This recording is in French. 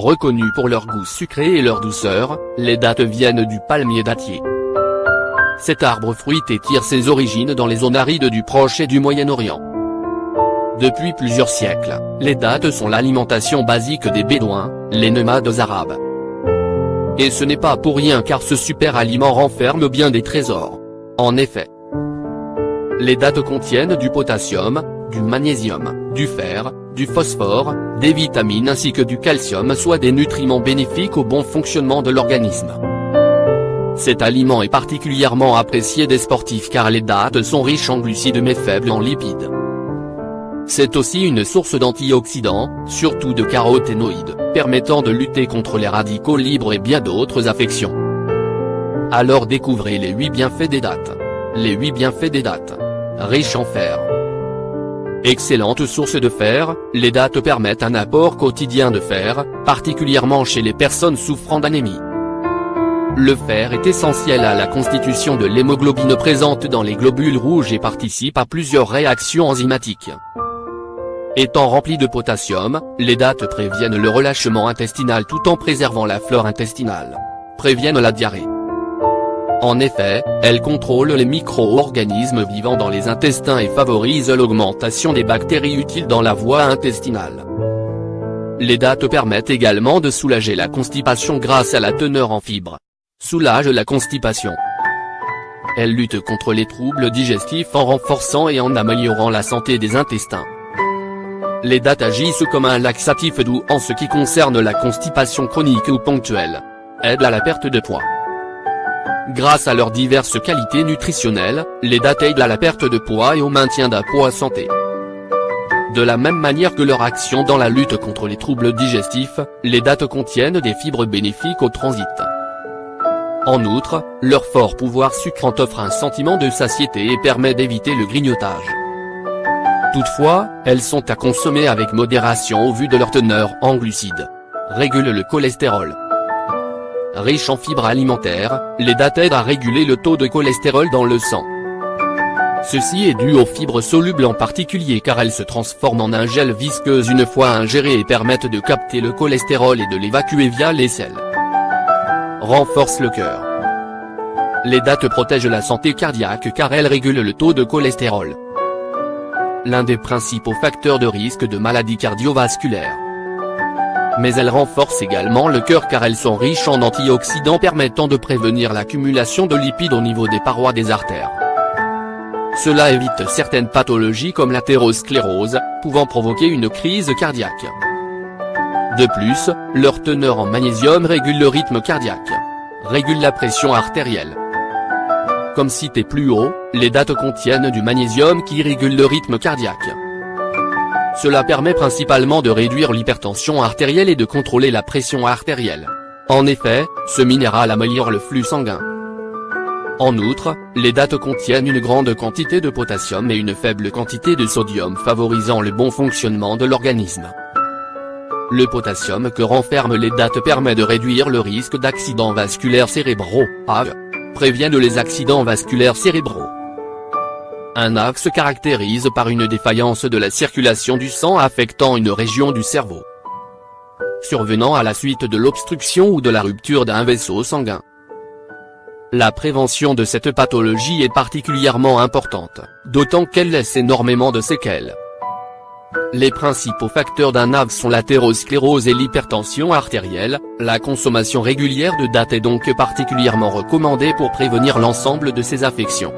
Reconnus pour leur goût sucré et leur douceur, les dattes viennent du palmier dattier. Cet arbre fruité tire ses origines dans les zones arides du Proche et du Moyen-Orient. Depuis plusieurs siècles, les dattes sont l'alimentation basique des Bédouins, les nomades arabes. Et ce n'est pas pour rien car ce super aliment renferme bien des trésors. En effet, les dattes contiennent du potassium, du magnésium, du fer, du phosphore, des vitamines ainsi que du calcium, soit des nutriments bénéfiques au bon fonctionnement de l'organisme. Cet aliment est particulièrement apprécié des sportifs car les dattes sont riches en glucides mais faibles en lipides. C'est aussi une source d'antioxydants, surtout de caroténoïdes, permettant de lutter contre les radicaux libres et bien d'autres affections. Alors découvrez les 8 bienfaits des dattes. Les 8 bienfaits des dattes. Riches en fer. Excellente source de fer, les dattes permettent un apport quotidien de fer, particulièrement chez les personnes souffrant d'anémie. Le fer est essentiel à la constitution de l'hémoglobine présente dans les globules rouges et participe à plusieurs réactions enzymatiques. Étant remplies de potassium, les dattes préviennent le relâchement intestinal tout en préservant la flore intestinale. Préviennent la diarrhée. En effet, elles contrôlent les micro-organismes vivant dans les intestins et favorisent l'augmentation des bactéries utiles dans la voie intestinale. Les dattes permettent également de soulager la constipation grâce à la teneur en fibres. Soulage la constipation. Elles luttent contre les troubles digestifs en renforçant et en améliorant la santé des intestins. Les dattes agissent comme un laxatif doux en ce qui concerne la constipation chronique ou ponctuelle. Aident à la perte de poids. Grâce à leurs diverses qualités nutritionnelles, les dattes aident à la perte de poids et au maintien d'un poids santé. De la même manière que leur action dans la lutte contre les troubles digestifs, les dattes contiennent des fibres bénéfiques au transit. En outre, leur fort pouvoir sucrant offre un sentiment de satiété et permet d'éviter le grignotage. Toutefois, elles sont à consommer avec modération au vu de leur teneur en glucides. Régulent le cholestérol. Riches en fibres alimentaires, les dattes aident à réguler le taux de cholestérol dans le sang. Ceci est dû aux fibres solubles en particulier car elles se transforment en un gel visqueuse une fois ingérées et permettent de capter le cholestérol et de l'évacuer via les selles. Renforcent le cœur. Les dattes protègent la santé cardiaque car elles régulent le taux de cholestérol. L'un des principaux facteurs de risque de maladies cardiovasculaires. Mais elles renforcent également le cœur car elles sont riches en antioxydants permettant de prévenir l'accumulation de lipides au niveau des parois des artères. Cela évite certaines pathologies comme l'athérosclérose, pouvant provoquer une crise cardiaque. De plus, leur teneur en magnésium régule le rythme cardiaque. Régule la pression artérielle. Comme cité plus haut, les dattes contiennent du magnésium qui régule le rythme cardiaque. Cela permet principalement de réduire l'hypertension artérielle et de contrôler la pression artérielle. En effet, ce minéral améliore le flux sanguin. En outre, les dattes contiennent une grande quantité de potassium et une faible quantité de sodium favorisant le bon fonctionnement de l'organisme. Le potassium que renferment les dattes permet de réduire le risque d'accidents vasculaires cérébraux, AVC. Préviennent les accidents vasculaires cérébraux. Un AVC se caractérise par une défaillance de la circulation du sang affectant une région du cerveau, survenant à la suite de l'obstruction ou de la rupture d'un vaisseau sanguin. La prévention de cette pathologie est particulièrement importante, d'autant qu'elle laisse énormément de séquelles. Les principaux facteurs d'un AVC sont l'athérosclérose et l'hypertension artérielle. La consommation régulière de dattes est donc particulièrement recommandée pour prévenir l'ensemble de ces affections.